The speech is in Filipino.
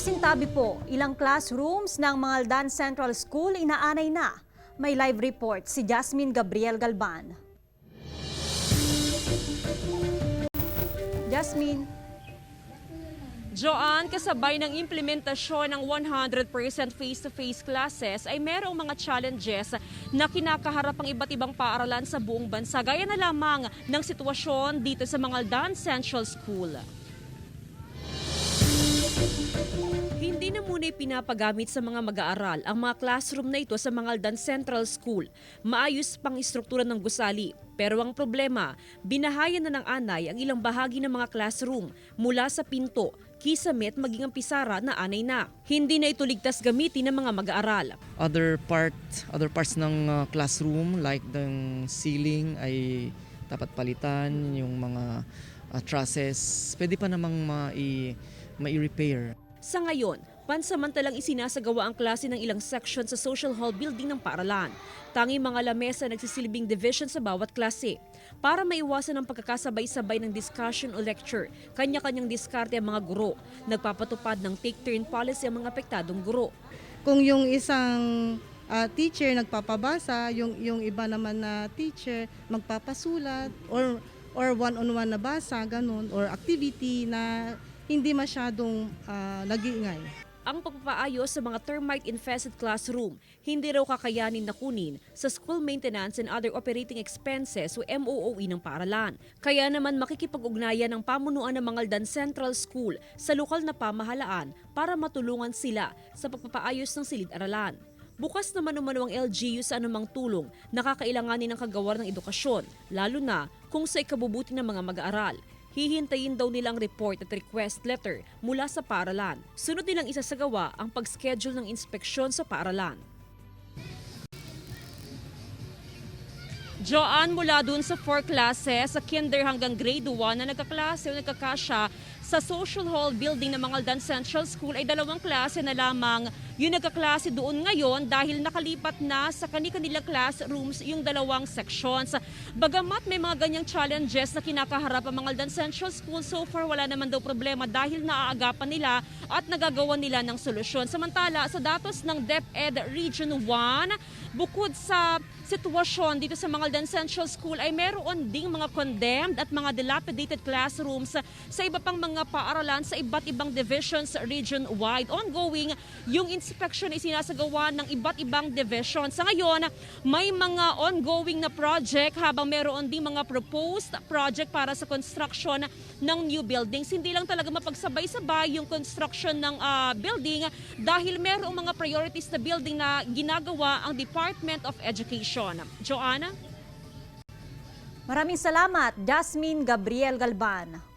Masintabi po, ilang classrooms ng Mangaldan Central School inaanay na. May live report si Jasmine Gabriel Galban. Jasmine. Joanne, kasabay ng implementasyon ng 100% face-to-face classes ay merong mga challenges na kinakaharap ang iba't ibang paaralan sa buong bansa. Gaya na lamang ng sitwasyon dito sa Mangaldan Central School. Hindi na muna pinapagamit sa mga mag-aaral ang mga classroom na ito sa Mangaldan Central School. Maayos pang istruktura ng gusali. Pero ang problema, binahayan na ng anay ang ilang bahagi ng mga classroom mula sa pinto, kisame at maging ang pisara na anay na. Hindi na ito ligtas gamitin ng mga mag-aaral. Other parts ng classroom like the ceiling ay dapat palitan, yung mga trusses, pwede pa namang mai-repair. Sa ngayon, pansamantalang isinasagawa ang klase ng ilang section sa social hall building ng paaralan. Tanging mga lamesa nagsisilbing division sa bawat klase. Para maiwasan ang pagkakasabay-sabay ng discussion o lecture, kanya-kanyang diskarte ang mga guro. Nagpapatupad ng take-turn policy ang mga apektadong guro. Kung yung isang teacher nagpapabasa, yung iba naman na teacher magpapasulat or one-on-one na basa, ganun, or activity na hindi masyadong nag-iingay. Ang pagpapaayos sa mga termite-infested classroom, hindi raw kakayanin na kunin sa School Maintenance and Other Operating Expenses o MOOE ng paaralan. Kaya naman makikipag-ugnayan ng pamunuan ng Mangaldan Central School sa lokal na pamahalaan para matulungan sila sa pagpapaayos ng silid-aralan. Bukas naman umano ang LGU sa anumang tulong na kakailanganin ng kagawad ng edukasyon, lalo na kung sa ikabubuti ng mga mag-aaral. Hihintayin daw nilang report at request letter mula sa paaralan. Sunod nilang isasagawa ang pag-schedule ng inspeksyon sa paaralan. Joanne, mula dun sa 4 classes sa kinder hanggang grade 1 na nagkaklase o nagkakasya sa social hall building ng Mangaldan Central School ay 2 klase na lamang yung nagkaklase doon ngayon dahil nakalipat na sa kanilang classrooms yung 2 sections. Bagamat may mga ganyang challenges na kinakaharap ang Mangaldan Central School, so far wala naman daw problema dahil naaagapan nila at nagagawa nila ng solusyon. Samantala, sa datos ng DepEd Region 1, bukod sa sitwasyon dito sa Mangaldan Central School ay meron ding mga condemned at mga dilapidated classrooms sa iba pang mga paaralan sa iba't ibang divisions region-wide. Ongoing, yung inspection ay sinasagawa ng iba't ibang division. Sa ngayon, may mga ongoing na project habang meron ding mga proposed project para sa construction ng new buildings. Hindi lang talaga mapagsabay-sabay yung construction ng building dahil merong mga priorities na building na ginagawa ang Department of Education. Joanna? Maraming salamat, Jasmine Gabriel Galban.